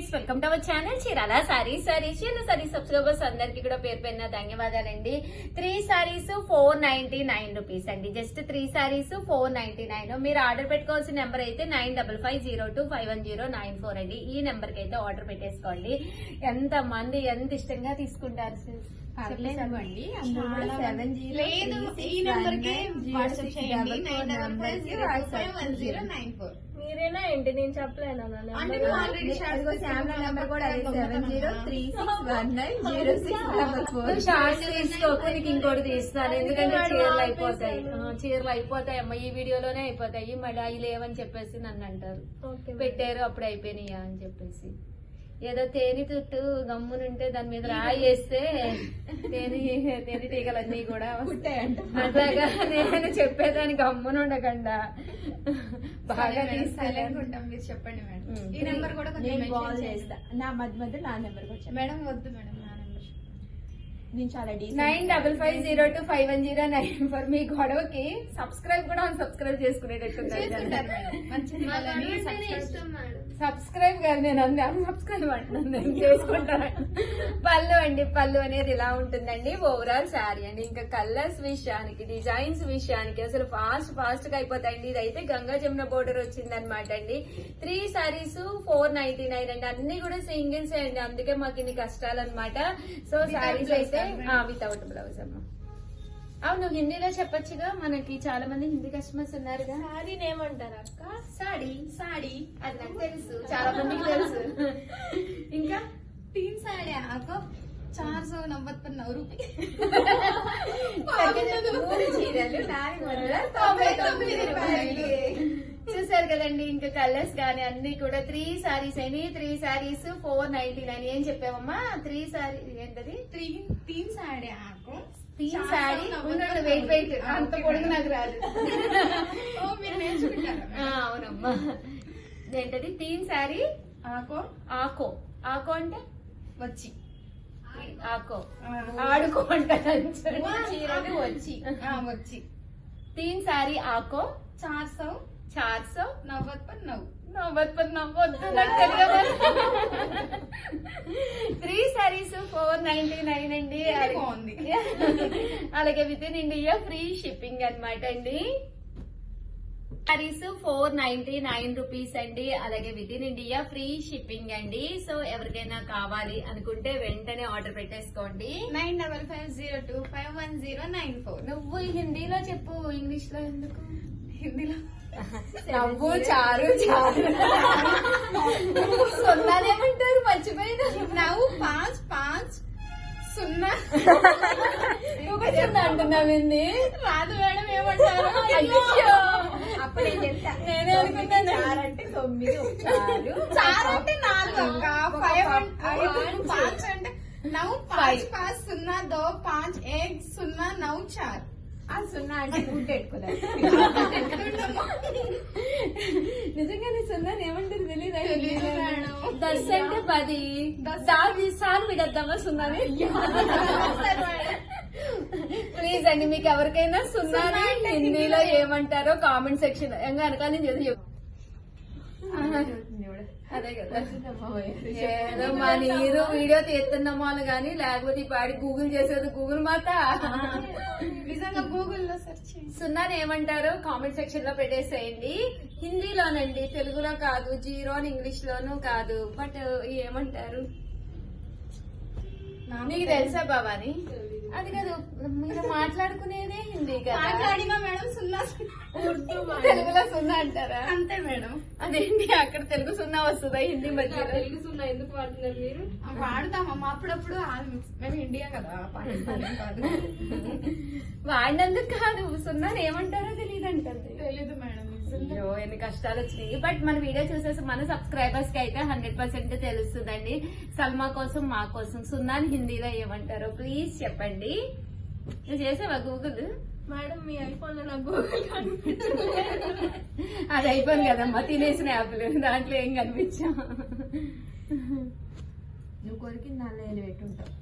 Friends, welcome to our channel Chirala saris. Chirala saris subscribers అందరికి కూడా పేరు పైన ధన్యవాదాలండి. 3 సారీస్ 499 రూపీస్ అండి. జస్ట్ 3 సారీస్ 499. మీరు ఆర్డర్ పెట్టుకోవాల్సిన నెంబర్ అయితే 9550251094 అండి. ఈ నెంబర్ కి అయితే ఆర్డర్ పెట్టేసుకోండి. ఎంత మంది ఎంత ఇష్టంగా తీసుకుంటారు చెప్పండి. లేదు, ఈ నెంబర్ కి వాట్సాప్ చేయండి. 9550251094. మీరేనా ఏంటి, నేను చెప్పలేను. షార్ట్స్ తీసుకోకు, నీకు ఇంకోటి తీస్తాను. ఎందుకంటే చీరలు అయిపోతాయి అమ్మ, ఈ వీడియోలోనే అయిపోతాయి. మళ్ళీ అవి లేవని చెప్పేసి నన్ను అంటారు. పెట్టారు అప్పుడు అయిపోయినాయా అని చెప్పేసి. ఏదో తేనె చుట్టూ గమ్మునుంటే దాని మీద రాయి వేస్తే తేనెటీగలన్నీ కూడా అట్లాగా నేను చెప్పేదాన్ని గమ్మునుండకుండా బాగా తీసుకుంటాం. మీరు చెప్పండి మేడం. ఈ నెంబర్ కూడా కొంచెం చేస్తా. నా మధ్య నా నెంబర్ కూడా మేడం వద్దు మేడం, నా నెంబర్ నేను చాలా 9550251094. మీ గొడవకి సబ్స్క్రైబ్ కూడా సబ్స్క్రైబ్ చేసుకునేటట్టు సబ్స్క్రైబ్ గారు నేను సబ్స్క్రైబ్ అంటున్నాను, నేను చేసుకుంటాను. పళ్ళు అండి, పళ్ళు అనేది ఇలా ఉంటుందండి. ఓవరాల్ శారీ అండి. ఇంకా కలర్స్ విషయానికి, డిజైన్స్ విషయానికి అసలు ఫాస్ట్ గా అయిపోతాయండి. ఇదైతే గంగా జమున బోర్డర్ వచ్చింది అనమాట అండి. 3 సారీస్ 499 అండి. అన్ని కూడా సింగిల్స్ అండి, అందుకే మాకు ఇన్ని కష్టాలు అనమాట. సో సారీస్ అయితే వితౌట్ బ్లౌజ్ అమ్మ. అవును, హిందీలో చెప్పొచ్చుగా, మనకి చాలా మంది హిందీ కస్టమర్స్ ఉన్నారుగా. సారీ ఏమంటారు అక్క? సాడీ సాడీ అది నాకు తెలుసు, చాలా మందికి తెలుసు. ఇంకా 3 साड़ी आपको 499 रुपये. చూసారు కదండి. ఇంకా కలర్స్ గానీ అన్ని కూడా 3 సారీస్ అయినాయి. 3 సారీస్ 499. ఏం చెప్పావమ్మా? 3 సారీ ఏంటది? 3 साड़ी आपको 3 సారీ. వెయిట్ అంత పొడుగు నాకు రాదు. మీరు నేర్చుకుంటారు. అవునమ్మా. ఏంటది? 3 సారీ ఆకో. ఆకో ఆకో అంటే వచ్చి ఆకో ఆడుకో అంటారు. వచ్చి వచ్చి 3 సారీ ఆకో 499. 3 సారీస్ 499 అండి. బాగుంది. అలాగే with in India free shipping అనమాట అండి. సారీస్ 499 రూపీస్ అండి. అలాగే with in India free shipping అండి. సో ఎవరికైనా కావాలి అనుకుంటే వెంటనే ఆర్డర్ పెట్టేసుకోండి. 9550251094. నువ్వు హిందీలో చెప్పు, ఇంగ్లీష్ లో ఎందుకు? హిందీలో నవ్వు చారు సున్నానేమంటారు, మర్చిపోయినా. నవ్వు 550 అంటున్నావు. రాదు మేడం, ఏమంటారు? అప్పుడే చెప్తా. నేనే అనుకున్నాను అంటే 9 చార్ అంటే 4 అక్క. 5 అంటే 9 5 0 2 5 1 0 9 4. ఆ 0 అంటే గుడ్ పెట్టుకోలేదు. నిజంగానే సున్నాను ఏమంటారు తెలియదు. తెలీదు మేడం. 10 అంటే 10. దాది సార్ విడద్దామా సున్నాని? ప్లీజ్ అండి, మీకు ఎవరికైనా సున్నాని హిందీలో ఏమంటారో కామెంట్ సెక్షన్ వెనకాల నుంచి చెప్పు. అదే కదా, ఏదో మా నీరు వీడియో తీస్తున్నామో అని గానీ, లేకపోతే ఈ పాడి గూగుల్ చేసేది గూగుల్ మాత. నిజంగా గూగుల్లో సెర్చ్ సున్నాని ఏమంటారో కామెంట్ సెక్షన్ లో పెట్టేసేయండి. హిందీలోనండి, తెలుగులో కాదు. జీరో అని ఇంగ్లీష్ లోను కాదు. బట్ ఏమంటారు నీకు తెలుసా భవాని? అది కాదు, మీరు మాట్లాడుకునేదే హిందీ కదా. మాట్లాడినా మేడం 0 తెలుగులో 0 అంటారా? అంతే మేడం. అదేంటి, అక్కడ తెలుగు 0 వస్తుందా హిందీ మధ్య? తెలుగు 0 ఎందుకు వాడుతున్నారు మీరు? వాడుతామమ్మా అప్పుడప్పుడు. మేము ఇండియా కదా, పాకిస్తాన్ కాదు. వాడినందుకు కాదు, 0 ఏమంటారో తెలియదు అంటుంది. తెలీదు మేడం. అయ్యో, ఎన్ని కష్టాలు వచ్చినాయి. బట్ మన వీడియో చూసేసి మన సబ్స్క్రైబర్స్ కి అయితే 100% తెలుస్తుందండి. సల్మా కోసం, మా కోసం 0 హిందీలో ఏమంటారో ప్లీజ్ చెప్పండి. నువ్వు చేసావా గూగుల్? మేడం మీ ఐఫోన్ లో నాకు గూగుల్ అది ఐఫోన్ కదమ్మా, తినేసిన యాప్లు, దాంట్లో ఏం కనిపించా. నువ్వు కొరికి నల్లేలు పెట్టుంటావు.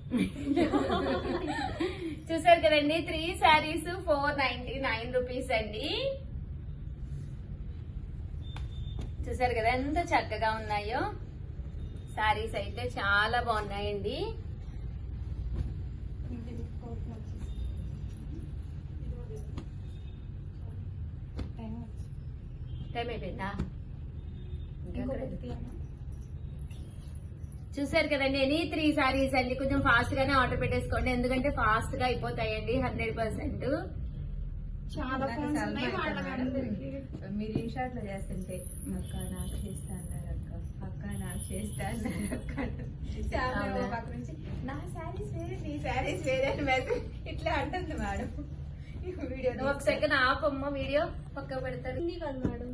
చూసారు కదండి, 3 సారీస్ 499 రూపీస్ అండి. చూసారు కదా ఎంత చక్కగా ఉన్నాయో. శారీస్ అయితే చాలా బాగున్నాయండి. టైం అయిపోయిందా? చూసారు కదండి, ఎనీ 3 సారీస్ అండి. కొంచెం ఫాస్ట్ గానే ఆర్డర్ పెట్టేసుకోండి, ఎందుకంటే ఫాస్ట్ గా అయిపోతాయండి 100%. చాలా ఫోన్స్ ఉన్నాయి వాళ్ళకి. మీరు ఇన్షాట్ లో చేస్తుంటే అక్క నాకు చేస్తా అన్నారు, అక్క నాకు చేస్తా అన్నారు, అక్క పక్క నుంచి నా శారీస్ వేరే నీ శారీస్ వేరే అని మెసేజ్ ఇట్లా అంటుంది మేడం. వీడియో ఒక సెకండ్ ఆపమ్మ, వీడియో పక్క పెడతారు. మేడం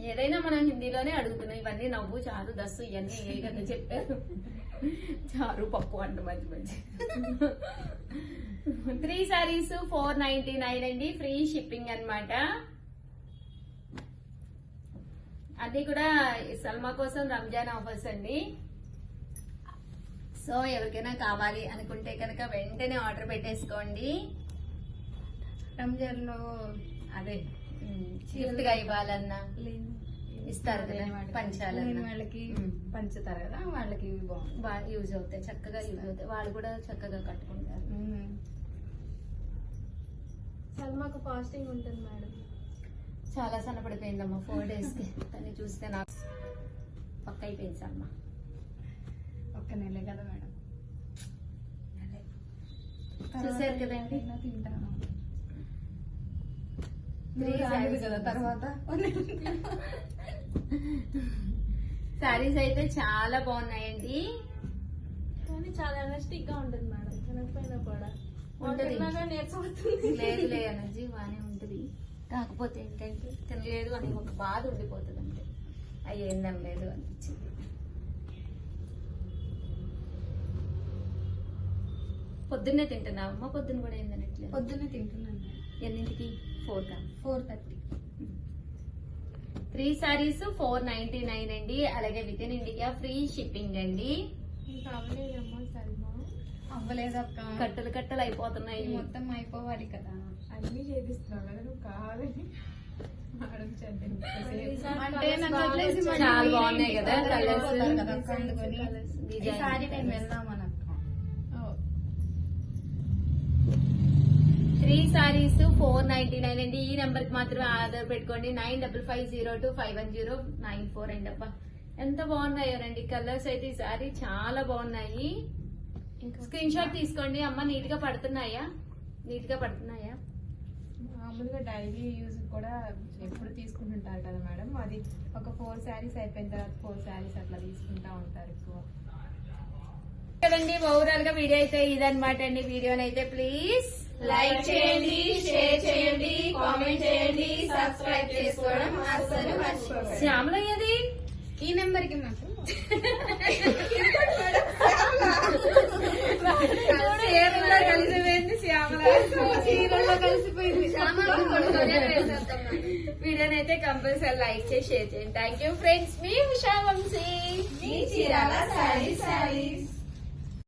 ఏదైనా మనం హిందీలోనే అడుగుతున్నాం. ఇవన్నీ నవ్వు, చారు, దస్సు ఇవన్నీ ఏ కదా చెప్పారు. చారు పప్పు అంట మంచి మంచి. 3 సారీస్ 499 అండి, ఫ్రీ షిప్పింగ్ అన్నమాట. అది కూడా సల్మా కోసం రంజాన్ ఆఫర్స్ అండి. సో ఎవరికైనా కావాలి అనుకుంటే కనుక వెంటనే ఆర్డర్ పెట్టేసుకోండి. రంజాన్ లో అదే గిఫ్ట్ గా ఇవ్వాలన్నా ఇస్తారు కదా, పంచాలన్నా వాళ్ళకి పంచుతారు కదా, వాళ్ళకి ఇవి బాగుంది, యూజ్ అవుతాయి, చక్కగా యూజ్ అవుతాయి. వాళ్ళు కూడా చక్కగా కట్టుకుంటారు. సల్మాకు ఫాస్టింగ్ ఉంటుంది మేడం. చాలా సన్నపడిపోయిందమ్మా 4 days కి. తను చూస్తే నాకు పక్క అయిపోయింది సల్మా. ఒక్క నెలే కదా మేడం. చూసారు కదండి, తింటాను 3 sarees కదా తర్వాత. సారీస్ అయితే చాలా బాగున్నాయండి. కానీ చాలా ఎనర్జెటిక్ గా ఉంటుంది మేడం, తినకపోయినా కూడా ఉంటది. నేర్చుకుంటుంది. లేదు ఎనర్జీ బాగానే ఉంటది. కాకపోతే ఏంటంటే తినలేదు అని ఒక బాధ ఉండిపోతుంది. అంటే అయ్యో ఏం తినలేదు అనిపించింది. పొద్దున్నే తింటున్నావమ్మా? పొద్దున్న కూడా ఏం తినట్లేదు? పొద్దున్నే తింటున్నాను. ఎన్నింటికి? 4కా? 4:30. 3 సారీస్ 499 అండి. అలాగే with in India free shipping అండి. ఇంకా అవ్వలేదమ్మా సల్మా. అవ్వలేదు అక్క, కట్టలు కట్టలు అయిపోతున్నాయి. మొత్తం అయిపోవాలి కదా. అన్ని చేపిస్తున్నావు కదా నువ్వు, కావాలి అంటే నన్ను వదిలేసి మళ్ళీ చాలా మీరే బాగున్నాయి ఇంటికి కదా కలర్స్. వెళ్ళిపోతారు కదా అక్క, అందుకని ఈసారి నేను వెళ్దామని అక్క. 3 సారీస్ 499 అండి. ఈ నెంబర్ కి మాత్రమే ఆర్డర్ పెట్టుకోండి. 9550251094 అండి. అబ్బా ఎంత బాగున్నాయోనండి కలర్స్ అయితే. ఈ సారీ చాలా బాగున్నాయి. స్క్రీన్ షాట్ తీసుకోండి అమ్మ. నీట్ గా పడుతున్నాయా? నీట్ గా పడుతున్నాయా? మామూలుగా డైలీ యూజ్ కూడా ఎప్పుడు తీసుకుంటుంటారు కదా మేడం. అది ఒక 4 శారీస్ అయిపోయిన తర్వాత 4 శారీస్ అట్లా తీసుకుంటా ఉంటారు ఎక్కువ కదండి. ఓవరాల్ గా వీడియో అయితే ఇదన్నమాట అండి. వీడియోనైతే ప్లీజ్ లైక్ చేయండి, షేర్ చేయండి, కామెంట్ చేయండి, సబ్స్క్రైబ్ చేసుకోవడం అస్సలు మర్చిపోకండి. శ్యామల ఏది? ఈ నెంబర్ కి మాకు చీరల్లో కలిసిపోయింది శ్యామల. చీరల్లో కలిసిపోయింది. వీడియోనైతే కంపల్సరీ లైక్ చేసి షేర్ చేయండి. Thank you friends. మీ ఉషా వంశీ, మీ చీరాల శారీస్.